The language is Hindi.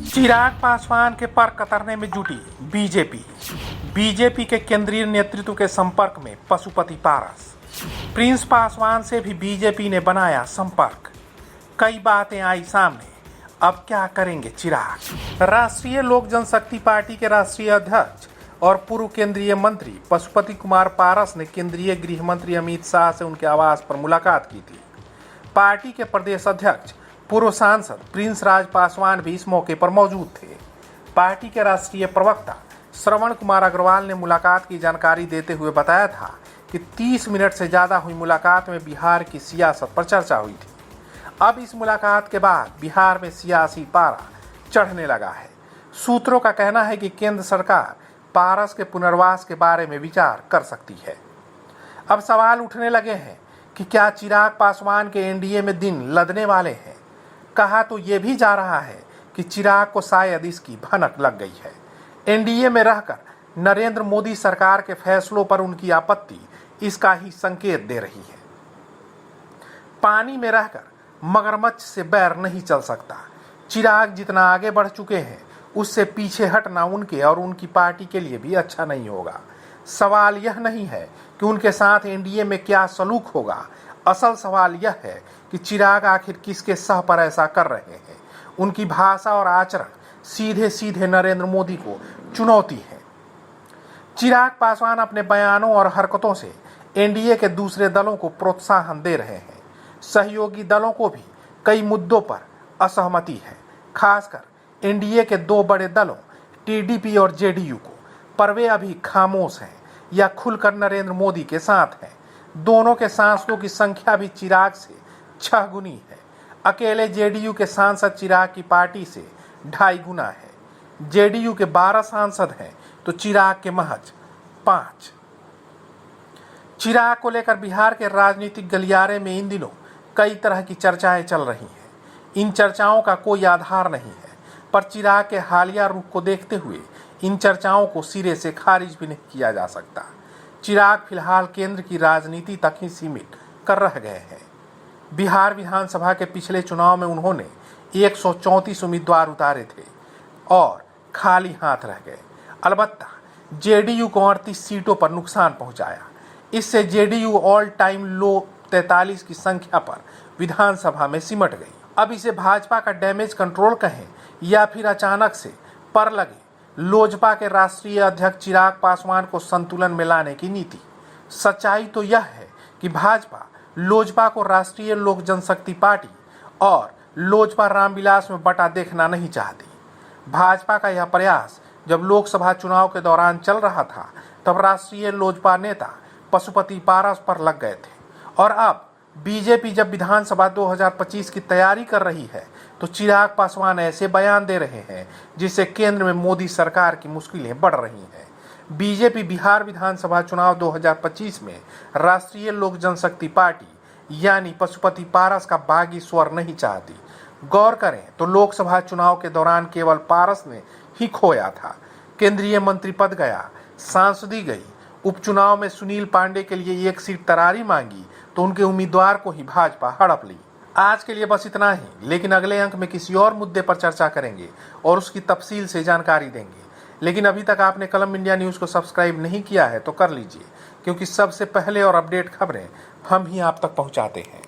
चिराग पासवान के पर कतरने में जुटी बीजेपी के केंद्रीय नेतृत्व के संपर्क में पशुपति पारस। प्रिंस पासवान से भी बीजेपी ने बनाया संपर्क। कई बातें आई सामने, अब क्या करेंगे चिराग। राष्ट्रीय लोक जनशक्ति पार्टी के राष्ट्रीय अध्यक्ष और पूर्व केंद्रीय मंत्री पशुपति कुमार पारस ने केंद्रीय गृह मंत्री अमित शाह से उनके आवास पर मुलाकात की थी। पार्टी के प्रदेश अध्यक्ष पूर्व सांसद प्रिंस राज पासवान भी इस मौके पर मौजूद थे। पार्टी के राष्ट्रीय प्रवक्ता श्रवण कुमार अग्रवाल ने मुलाकात की जानकारी देते हुए बताया था कि 30 मिनट से ज़्यादा हुई मुलाकात में बिहार की सियासत पर चर्चा हुई थी। अब इस मुलाकात के बाद बिहार में सियासी पारा चढ़ने लगा है। सूत्रों का कहना है कि केंद्र सरकार पारस के पुनर्वास के बारे में विचार कर सकती है। अब सवाल उठने लगे हैं कि क्या चिराग पासवान के एनडीए में दिन लदने वाले हैं। कहा तो ये भी जा रहा है कि चिराग को शायद इसकी भनक लग गई है। एनडीए में रहकर नरेंद्र मोदी सरकार के फैसलों पर उनकी आपत्ति इसका ही संकेत दे रही है। पानी में रहकर मगरमच्छ से बैर नहीं चल सकता। चिराग जितना आगे बढ़ चुके हैं उससे पीछे हटना उनके और उनकी पार्टी के लिए भी अच्छा नहीं होगा। सवाल यह नहीं है कि उनके साथ एनडीए में क्या सलूक होगा, असल सवाल यह है कि चिराग आखिर किसके सह पर ऐसा कर रहे हैं। उनकी भाषा और आचरण सीधे सीधे नरेंद्र मोदी को चुनौती है। चिराग पासवान अपने बयानों और हरकतों से एनडीए के दूसरे दलों को प्रोत्साहन दे रहे हैं। सहयोगी दलों को भी कई मुद्दों पर असहमति है, खासकर एनडीए के दो बड़े दलों टीडीपी और जेडीयू को, पर वे अभी खामोश हैं या खुलकर नरेंद्र मोदी के साथ हैं। दोनों के सांसदों की संख्या भी चिराग से 6 गुनी है। अकेले जेडीयू के सांसद चिराग की पार्टी से 2.5 गुना है। जेडीयू के 12 सांसद हैं तो चिराग के महज 5। चिराग को लेकर बिहार के राजनीतिक गलियारे में इन दिनों कई तरह की चर्चाएं चल रही हैं। इन चर्चाओं का कोई आधार नहीं है, पर चिराग के हालिया रुख को देखते हुए इन चर्चाओं को सिरे से खारिज भी नहीं किया जा सकता। चिराग फिलहाल केंद्र की राजनीति तक ही सीमित कर रह गए हैं। बिहार विधानसभा के पिछले चुनाव में उन्होंने 134 उम्मीदवार उतारे थे और खाली हाथ रह गए। अलबत्ता जेडीयू को 38 सीटों पर नुकसान पहुंचाया। इससे जेडीयू ऑल टाइम लो 43 की संख्या पर विधानसभा में सिमट गई। अब इसे भाजपा का डैमेज कंट्रोल कहें या फिर अचानक से पर लगे लोजपा के राष्ट्रीय अध्यक्ष चिराग पासवान को संतुलन में लाने की नीति। सच्चाई तो यह है कि भाजपा लोजपा को राष्ट्रीय लोक जनशक्ति पार्टी और लोजपा रामविलास में बटा देखना नहीं चाहती। भाजपा का यह प्रयास जब लोकसभा चुनाव के दौरान चल रहा था तब राष्ट्रीय लोजपा नेता पशुपति पारस पर लग गए थे, और अब बीजेपी जब विधानसभा 2025 की तैयारी कर रही है तो चिराग पासवान ऐसे बयान दे रहे हैं जिससे केंद्र में मोदी सरकार की मुश्किलें बढ़ रही हैं। बीजेपी बिहार विधानसभा चुनाव 2025 में राष्ट्रीय लोक जनशक्ति पार्टी यानी पशुपति पारस का बागी स्वर नहीं चाहती। गौर करें तो लोकसभा चुनाव के दौरान केवल पारस ने ही खोया था। केंद्रीय मंत्री पद गया, सांसदी गई। उपचुनाव में सुनील पांडे के लिए 1 सीट तरारी मांगी तो उनके उम्मीदवार को ही भाजपा हड़प ली। आज के लिए बस इतना ही, लेकिन अगले अंक में किसी और मुद्दे पर चर्चा करेंगे और उसकी तफसील से जानकारी देंगे। लेकिन अभी तक आपने कलम इंडिया न्यूज़ को सब्सक्राइब नहीं किया है तो कर लीजिए, क्योंकि सबसे पहले और अपडेट खबरें हम ही आप तक पहुंचाते हैं।